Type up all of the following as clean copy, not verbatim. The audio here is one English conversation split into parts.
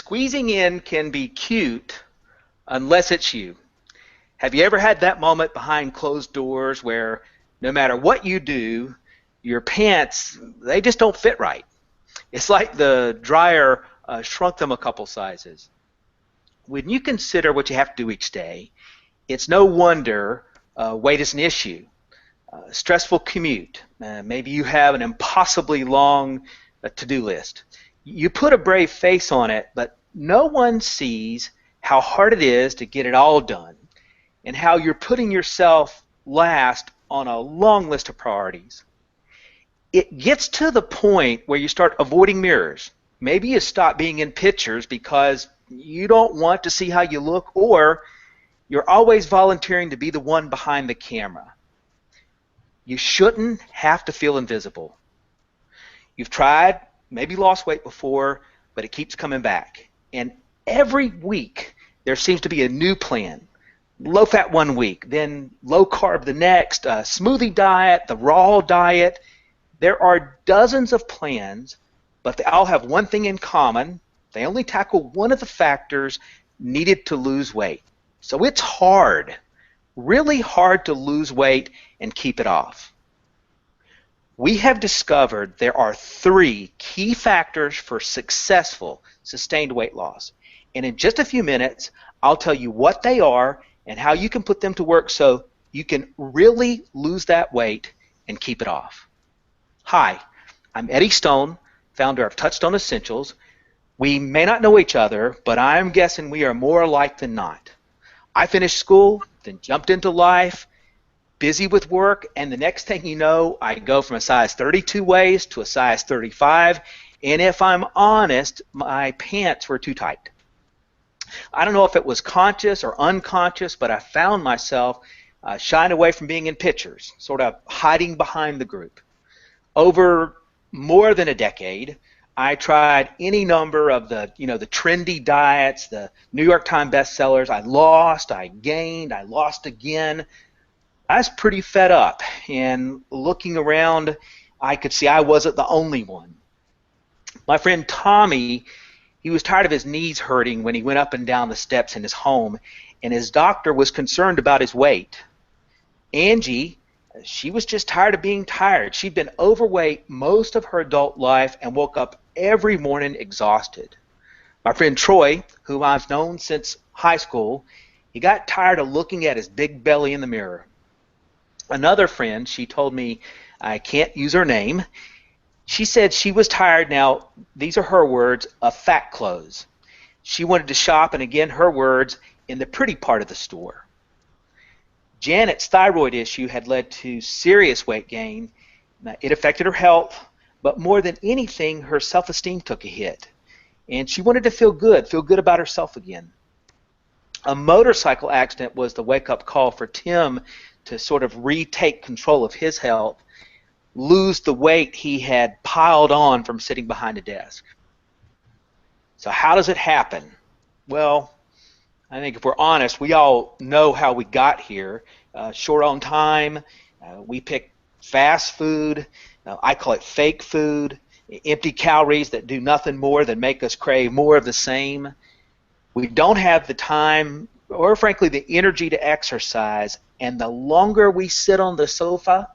Squeezing in can be cute unless it's you. Have you ever had that moment behind closed doors where no matter what you do, your pants, they just don't fit right? It's like the dryer shrunk them a couple sizes. When you consider what you have to do each day, it's no wonder weight is an issue. Stressful commute. Maybe you have an impossibly long to-do list. You put a brave face on it, but no one sees how hard it is to get it all done and how you're putting yourself last on a long list of priorities. It gets to the point where you start avoiding mirrors. Maybe you stop being in pictures because you don't want to see how you look, or you're always volunteering to be the one behind the camera. You shouldn't have to feel invisible. You've tried, maybe lost weight before, but it keeps coming back. And every week there seems to be a new plan. Low fat one week, then low carb the next, smoothie diet, the raw diet. There are dozens of plans, but they all have one thing in common. They only tackle one of the factors needed to lose weight. So it's hard, really hard to lose weight and keep it off. We have discovered there are 3 key factors for successful, sustained weight loss. And in just a few minutes, I'll tell you what they are and how you can put them to work so you can really lose that weight and keep it off. Hi, I'm Eddie Stone, founder of Touchstone Essentials. We may not know each other, but I'm guessing we are more alike than not. I finished school, then jumped into life, busy with work, and the next thing you know, I go from a size 32 waist to a size 35, and if I'm honest, my pants were too tight. I don't know if it was conscious or unconscious, but I found myself shying away from being in pictures, sort of hiding behind the group. Over more than a decade, I tried any number of the trendy diets, the New York Times bestsellers. I lost, I gained, I lost again. I was pretty fed up, and looking around, I could see I wasn't the only one. My friend Tommy, he was tired of his knees hurting when he went up and down the steps in his home, and his doctor was concerned about his weight. Angie, she was just tired of being tired. She'd been overweight most of her adult life and woke up every morning exhausted. My friend Troy, whom I've known since high school, he got tired of looking at his big belly in the mirror. Another friend, she told me, I can't use her name, she said she was tired, now these are her words, of fat clothes. She wanted to shop, and again her words, in the pretty part of the store. Janet's thyroid issue had led to serious weight gain. It affected her health, but more than anything, her self-esteem took a hit. And she wanted to feel good about herself again. A motorcycle accident was the wake-up call for Tim to sort of retake control of his health, lose the weight he had piled on from sitting behind a desk. So how does it happen? Well, I think if we're honest, we all know how we got here. Short on time, we pick fast food, I call it fake food, empty calories that do nothing more than make us crave more of the same. We don't have the time or frankly the energy to exercise, and the longer we sit on the sofa,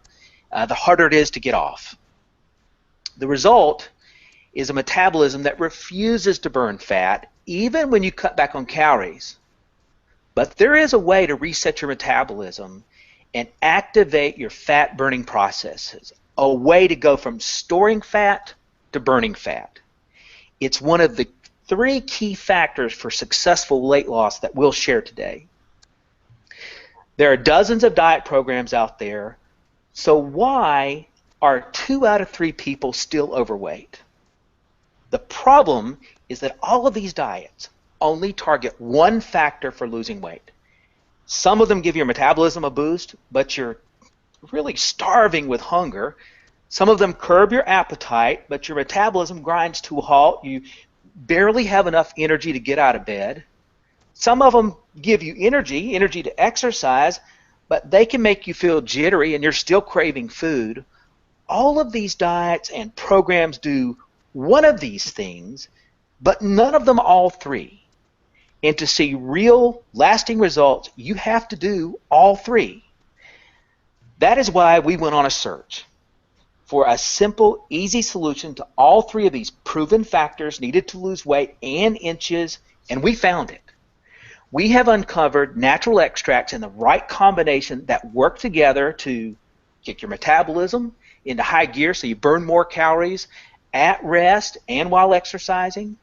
the harder it is to get off. The result is a metabolism that refuses to burn fat even when you cut back on calories. But there is a way to reset your metabolism and activate your fat burning processes, a way to go from storing fat to burning fat. It's one of the 3 key factors for successful weight loss that we'll share today. There are dozens of diet programs out there, so why are 2 out of 3 people still overweight? The problem is that all of these diets only target one factor for losing weight. Some of them give your metabolism a boost, but you're really starving with hunger. Some of them curb your appetite, but your metabolism grinds to a halt. You barely have enough energy to get out of bed. Some of them give you energy to exercise, but they can make you feel jittery and you're still craving food. All of these diets and programs do one of these things, but none of them all three. And to see real, lasting results, you have to do all three. That is why we went on a search for a simple, easy solution to all three of these proven factors needed to lose weight and inches, and we found it. We have uncovered natural extracts in the right combination that work together to kick your metabolism into high gear so you burn more calories at rest and while exercising,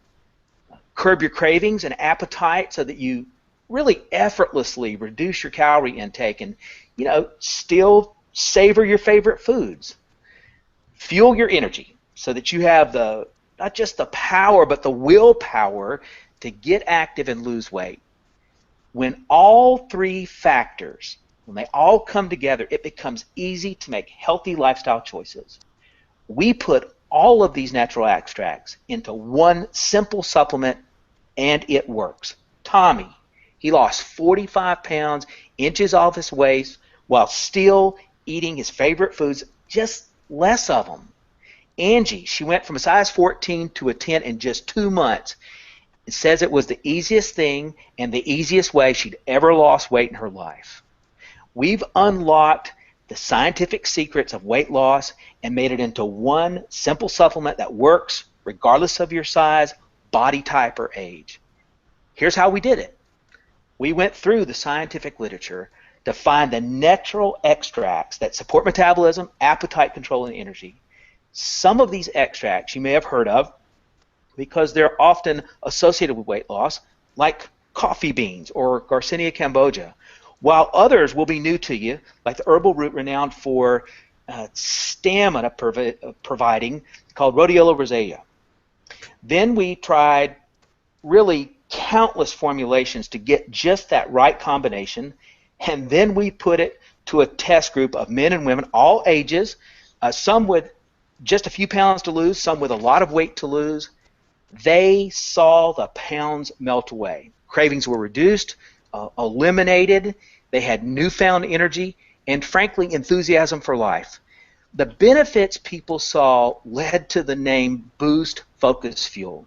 curb your cravings and appetite so that you really effortlessly reduce your calorie intake and, still savor your favorite foods. Fuel your energy so that you have not just the power, but the willpower to get active and lose weight. When all three factors, when they all come together, it becomes easy to make healthy lifestyle choices. We put all of these natural extracts into one simple supplement, and it works. Tommy, he lost 45 pounds, inches off his waist, while still eating his favorite foods, just less of them. Angie, she went from a size 14 to a 10 in just 2 months. It says it was the easiest thing and the easiest way she'd ever lost weight in her life. We've unlocked the scientific secrets of weight loss and made it into one simple supplement that works regardless of your size, body type, or age. Here's how we did it. We went through the scientific literature to find the natural extracts that support metabolism, appetite control, and energy. Some of these extracts you may have heard of because they're often associated with weight loss, like coffee beans or Garcinia cambogia, while others will be new to you, like the herbal root renowned for stamina providing, called Rhodiola rosea. Then we tried really countless formulations to get just that right combination, and then we put it to a test group of men and women, all ages, some with just a few pounds to lose, some with a lot of weight to lose. They saw the pounds melt away. Cravings were reduced, eliminated. They had newfound energy and, frankly, enthusiasm for life. The benefits people saw led to the name Boost Focus Fuel.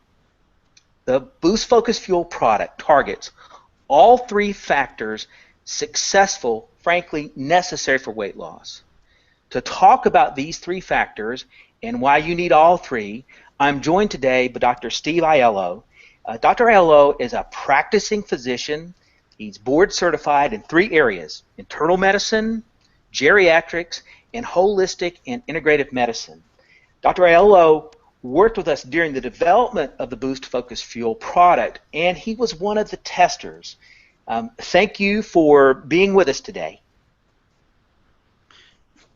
The Boost Focus Fuel product targets all three factors successful, frankly, necessary for weight loss. To talk about these three factors and why you need all three, I'm joined today by Dr. Steve Aiello. Dr. Aiello is a practicing physician. He's board certified in 3 areas: internal medicine, geriatrics, and holistic and integrative medicine. Dr. Aiello worked with us during the development of the Boost Focus Fuel product, and he was one of the testers. Thank you for being with us today.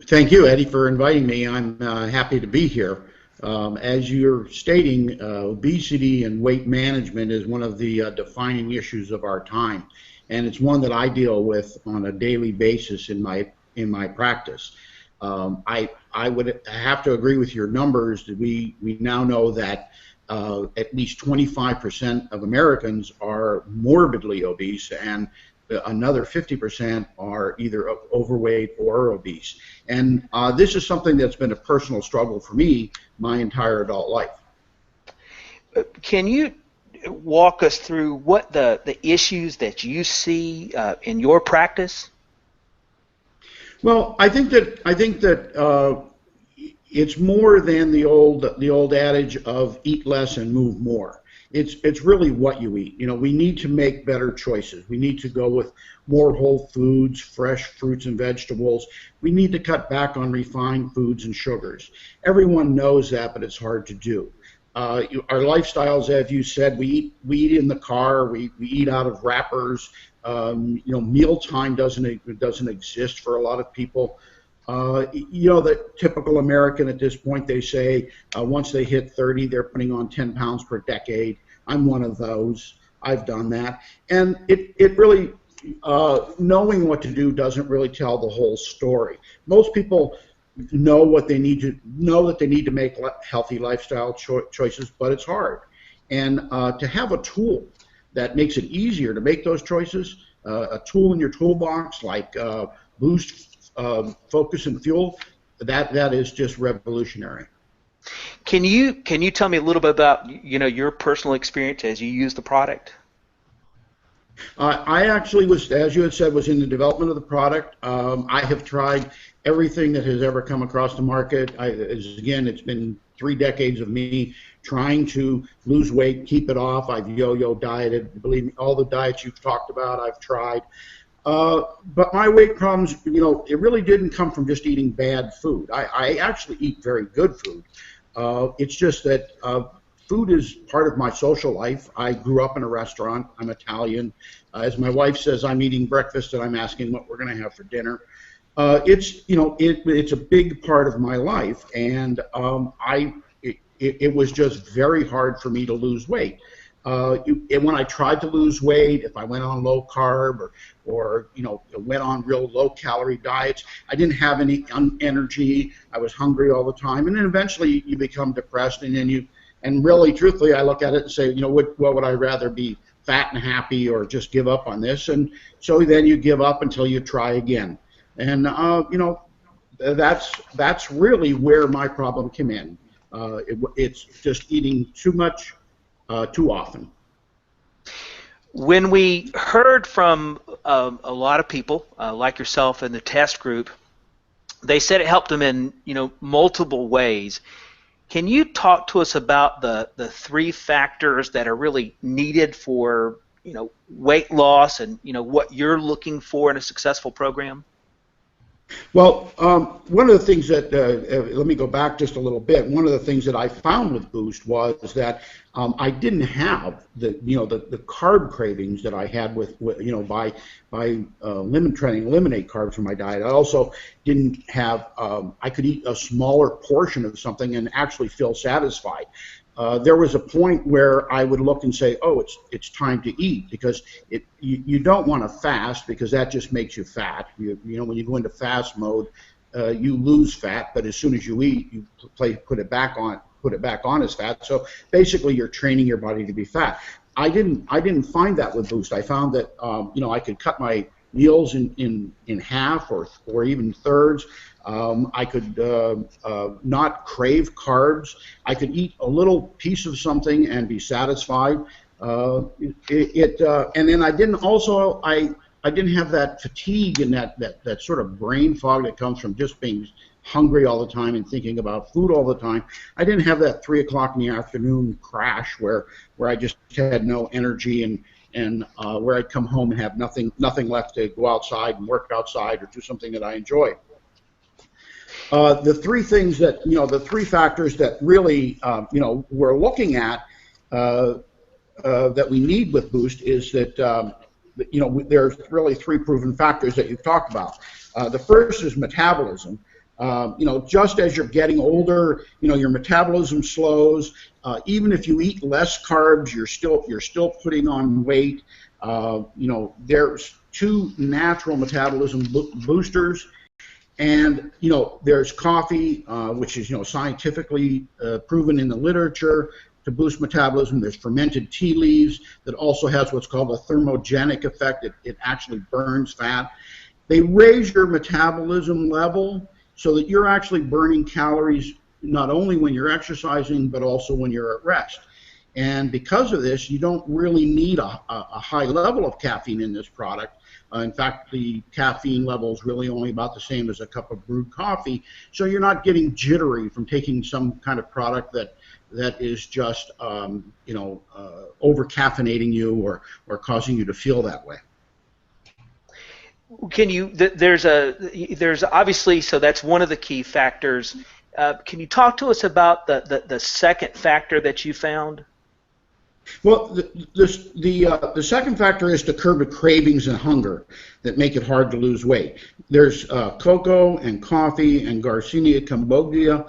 Thank you, Eddie, for inviting me. I'm happy to be here. As you're stating, obesity and weight management is one of the defining issues of our time, and it's one that I deal with on a daily basis in my practice. I would have to agree with your numbers. We now know that at least 25% of Americans are morbidly obese, and another 50% are either overweight or obese. And this is something that's been a personal struggle for me my entire adult life. Can you walk us through what the issues that you see in your practice? Well, I think that it's more than the old adage of eat less and move more. It's really what you eat. We need to make better choices. We need to go with more whole foods, fresh fruits and vegetables. We need to cut back on refined foods and sugars. Everyone knows that, but it's hard to do. Our lifestyles, as you said, we eat in the car. We eat out of wrappers. Mealtime doesn't exist for a lot of people. The typical American at this point, they say once they hit 30, they're putting on 10 pounds per decade. I'm one of those. I've done that. And it really, knowing what to do doesn't really tell the whole story. Most people know what they need to know, that they need to make healthy lifestyle choices, but it's hard. And to have a tool that makes it easier to make those choices, a tool in your toolbox like Boost Focus and Fuel, that is just revolutionary. Can you tell me a little bit about your personal experience as you use the product? I actually was, as you had said, was in the development of the product. I have tried everything that has ever come across the market. Again, it's been 3 decades of me trying to lose weight, keep it off. I've yo-yo dieted. Believe me, all the diets you've talked about, I've tried. But my weight problems, it really didn't come from just eating bad food. I actually eat very good food. It's just that food is part of my social life. I grew up in a restaurant. I'm Italian. As my wife says, I'm eating breakfast and I'm asking what we're going to have for dinner. It's a big part of my life, and it was just very hard for me to lose weight. When I tried to lose weight, if I went on low carb or went on real low calorie diets, I didn't have any energy. I was hungry all the time, and then eventually you become depressed, and really, truthfully, I look at it and say, what would I rather be, fat and happy, or just give up on this? And so then you give up until you try again, and that's really where my problem came in. It's just eating too much, too often. When we heard from a lot of people like yourself in the test group, they said it helped them in multiple ways. Can you talk to us about the 3 factors that are really needed for weight loss and what you're looking for in a successful program? Well, one of the things that, let me go back just a little bit. One of the things that I found with Boost was that I didn't have the carb cravings that I had by trying to eliminate carbs from my diet. I also didn't have, I could eat a smaller portion of something and actually feel satisfied. There was a point where I would look and say, oh, it's time to eat, because you don't want to fast, because that just makes you fat. When you go into fast mode, you lose fat, but as soon as you eat, you put it back on as fat. So basically, you're training your body to be fat. I didn't find that with Boost. I found that I could cut my meals in half or even thirds. I could not crave carbs. I could eat a little piece of something and be satisfied. And then I didn't have that fatigue and that sort of brain fog that comes from just being hungry all the time and thinking about food all the time. I didn't have that 3 o'clock in the afternoon crash where I just had no energy and where I'd come home and have nothing left to go outside and work outside or do something that I enjoy. The 3 things that, the 3 factors that really, we're looking at that we need with Boost is that, there's really 3 proven factors that you've talked about. The first is metabolism. Just as you're getting older, your metabolism slows. Even if you eat less carbs, you're still putting on weight. There's 2 natural metabolism boosters. And there's coffee, which is scientifically proven in the literature to boost metabolism. There's fermented tea leaves that also has what's called a thermogenic effect. It actually burns fat. They raise your metabolism level so that you're actually burning calories not only when you're exercising but also when you're at rest. And because of this, you don't really need a high level of caffeine in this product. In fact, the caffeine level is really only about the same as a cup of brewed coffee, so you're not getting jittery from taking some kind of product that is just over-caffeinating you or causing you to feel that way. Can you? There's obviously, so that's one of the key factors. Can you talk to us about the second factor that you found? Well, the second factor is to curb the cravings and hunger that make it hard to lose weight. There's cocoa and coffee and Garcinia cambogia.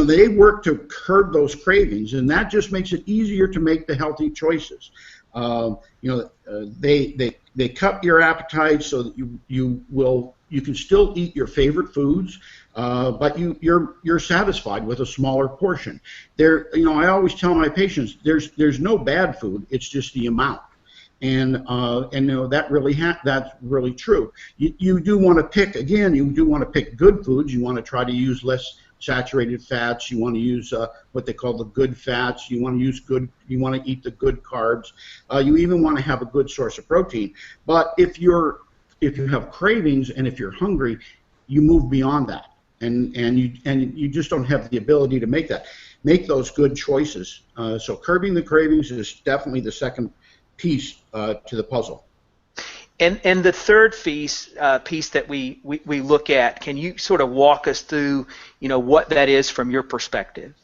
They work to curb those cravings, and that just makes it easier to make the healthy choices. They cut your appetite so that you can still eat your favorite foods, but you're satisfied with a smaller portion. I always tell my patients there's no bad food. It's just the amount, and that's really true. You do want to pick good foods. You want to try to use saturated fats. You want to use what they call the good fats. You want to use good. You want to eat the good carbs. You even want to have a good source of protein. But if you have cravings and if you're hungry, you move beyond that, and you just don't have the ability to make those good choices. So curbing the cravings is definitely the second piece to the puzzle. And the third piece that we look at, can you sort of walk us through, what that is from your perspective?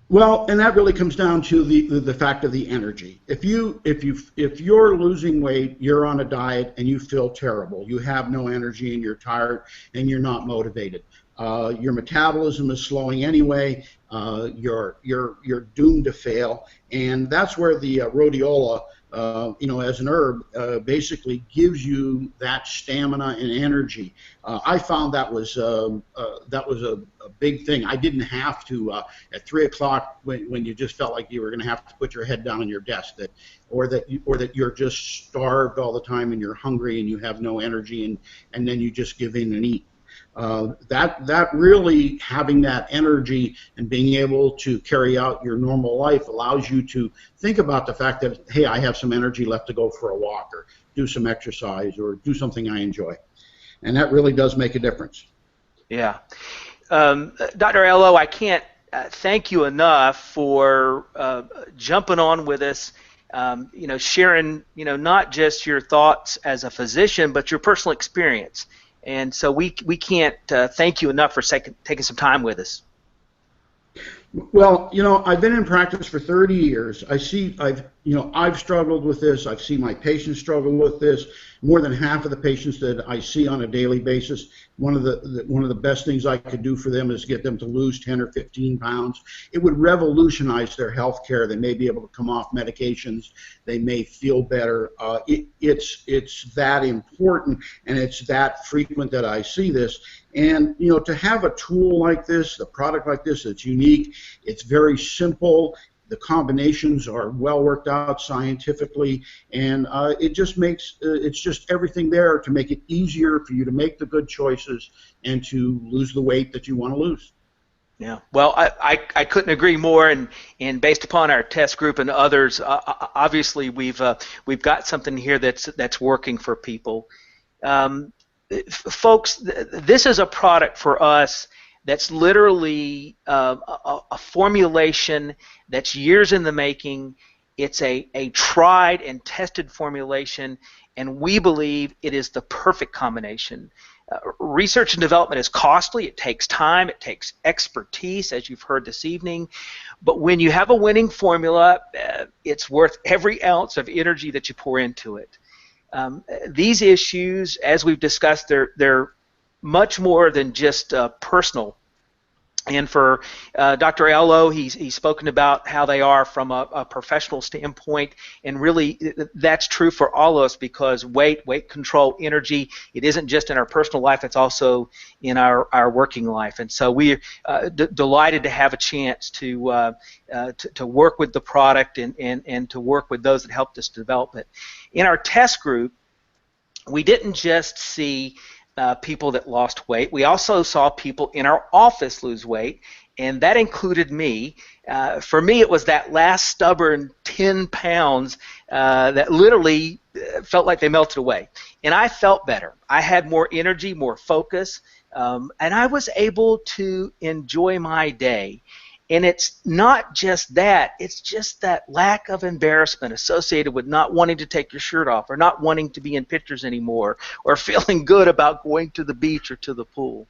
Well, and that really comes down to the fact of the energy. If you're losing weight, you're on a diet and you feel terrible, you have no energy and you're tired and you're not motivated. Your metabolism is slowing anyway. You're doomed to fail, and that's where the rhodiola, as an herb, basically gives you that stamina and energy. I found that was a big thing. I didn't have to at 3 o'clock when you just felt like you were going to have to put your head down on your desk, or that you're just starved all the time and you're hungry and you have no energy, and then you just give in and eat. That really, having that energy and being able to carry out your normal life allows you to think about the fact that, hey, I have some energy left to go for a walk or do some exercise or do something I enjoy. And that really does make a difference. Yeah. Dr. Aiello, I can't thank you enough for jumping on with us, sharing, not just your thoughts as a physician, but your personal experience. And so we can't thank you enough for taking some time with us. Well, I've been in practice for 30 years. I've struggled with this. I've seen my patients struggle with this. More than half of the patients that I see on a daily basis, one of the best things I could do for them is get them to lose 10 or 15 pounds. It would revolutionize their health care. They may be able to come off medications. They may feel better. It's that important, and it's that frequent that I see this. And to have a tool like this, a product like this that's unique, it's very simple. The combinations are well worked out scientifically, and it just makes it's just everything there to make it easier for you to make the good choices and to lose the weight that you want to lose. Yeah, well, I couldn't agree more, and based upon our test group and others, obviously we've got something here that's working for people. Folks, this is a product for us that's literally a formulation that's years in the making. It's a tried and tested formulation, and we believe it is the perfect combination. Research and development is costly. It takes time. It takes expertise, as you've heard this evening. But when you have a winning formula, it's worth every ounce of energy that you pour into it. These issues, as we've discussed, they're much more than just personal. And for Dr. Aiello, he's spoken about how they are from a professional standpoint, and really that's true for all of us, because weight control, energy, it isn't just in our personal life, it's also in our working life. And so we're delighted to have a chance to work with the product and to work with those that helped us develop it. In our test group, we didn't just see people that lost weight. We also saw people in our office lose weight, and that included me. For me, it was that last stubborn 10 pounds that literally felt like they melted away. And I felt better. I had more energy, more focus, and I was able to enjoy my day. And it's not just that, it's just that lack of embarrassment associated with not wanting to take your shirt off, or not wanting to be in pictures anymore, or feeling good about going to the beach or to the pool.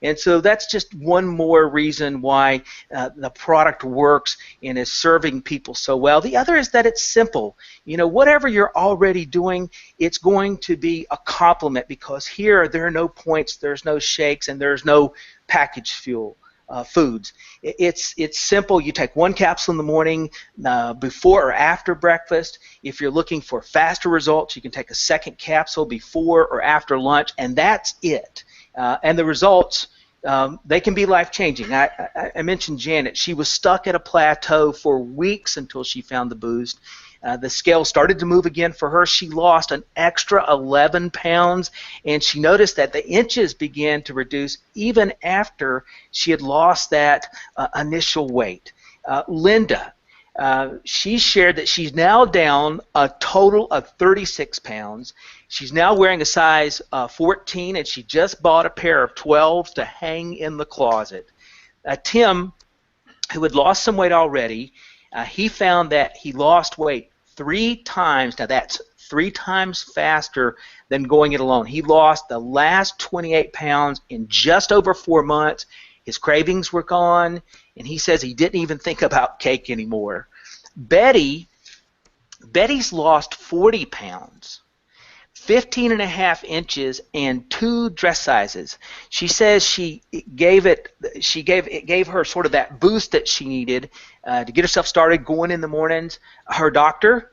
And so that's just one more reason why the product works and is serving people so well. The other is that it's simple. Whatever you're already doing, it's going to be a complement, because here there are no points, there's no shakes, and there's no packaged foods. It's simple. You take one capsule in the morning before or after breakfast. If you're looking for faster results, you can take a second capsule before or after lunch, and that's it. And the results They can be life-changing. I mentioned Janet. She was stuck at a plateau for weeks until she found the boost. The scale started to move again for her. She lost an extra 11 pounds, and she noticed that the inches began to reduce even after she had lost that initial weight. Linda, she shared that she's now down a total of 36 pounds. She's now wearing a size 14, and she just bought a pair of 12s to hang in the closet. Tim, who had lost some weight already, he found that he lost weight 3 times. Now that's 3 times faster than going it alone. He lost the last 28 pounds in just over 4 months. His cravings were gone, and he says he didn't even think about cake anymore. Betty's lost 40 pounds. 15 and a half inches and 2 dress sizes. She says it gave her sort of that boost that she needed to get herself started going in the mornings. Her doctor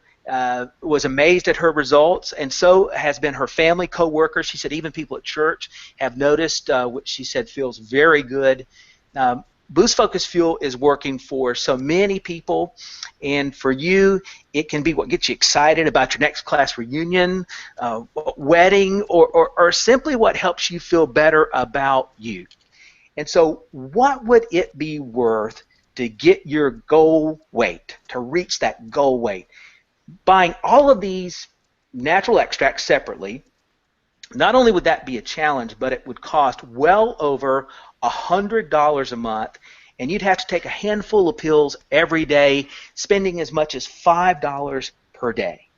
was amazed at her results, and so has been her family, co-workers. She said even people at church have noticed what she said feels very good. Boost Focus Fuel is working for so many people, and for you, it can be what gets you excited about your next class reunion, wedding, or simply what helps you feel better about you. And so what would it be worth to get your goal weight, to reach that goal weight? Buying all of these natural extracts separately, not only would that be a challenge, but it would cost well over $100 a month, and you'd have to take a handful of pills every day, spending as much as $5 per day.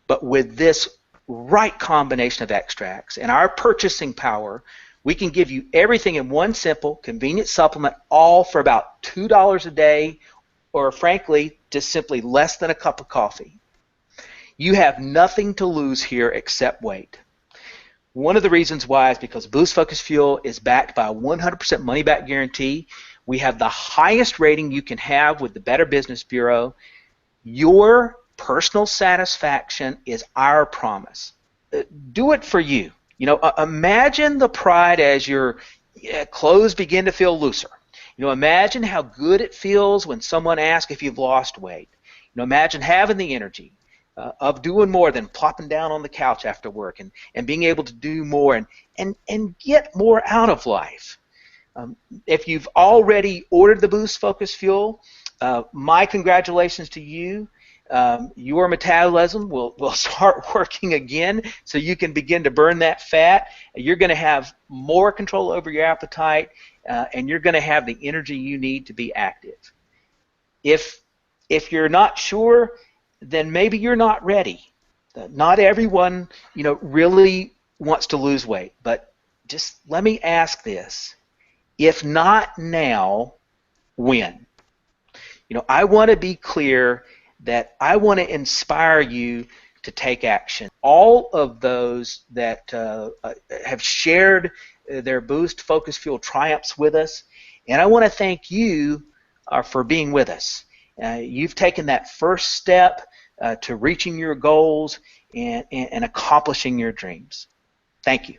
But with this right combination of extracts and our purchasing power, we can give you everything in one simple, convenient supplement, all for about $2 a day, or frankly, just simply less than a cup of coffee. You have nothing to lose here except weight. One of the reasons why is because Boost Focus Fuel is backed by a 100% money-back guarantee. We have the highest rating you can have with the Better Business Bureau. Your personal satisfaction is our promise. Do it for you. Imagine the pride as your clothes begin to feel looser. Imagine how good it feels when someone asks if you've lost weight. Imagine having the energy of doing more than plopping down on the couch after work and being able to do more and get more out of life. If you've already ordered the Boost Focus Fuel, my congratulations to you. Your metabolism will start working again, so you can begin to burn that fat. You're going to have more control over your appetite, and you're going to have the energy you need to be active. If you're not sure, then maybe you're not ready. Not everyone, really wants to lose weight, but just let me ask this. If not now, when? I want to be clear that I want to inspire you to take action. All of those that have shared their Boost Focus Fuel triumphs with us, and I want to thank you for being with us. You've taken that first step to reaching your goals and accomplishing your dreams. Thank you.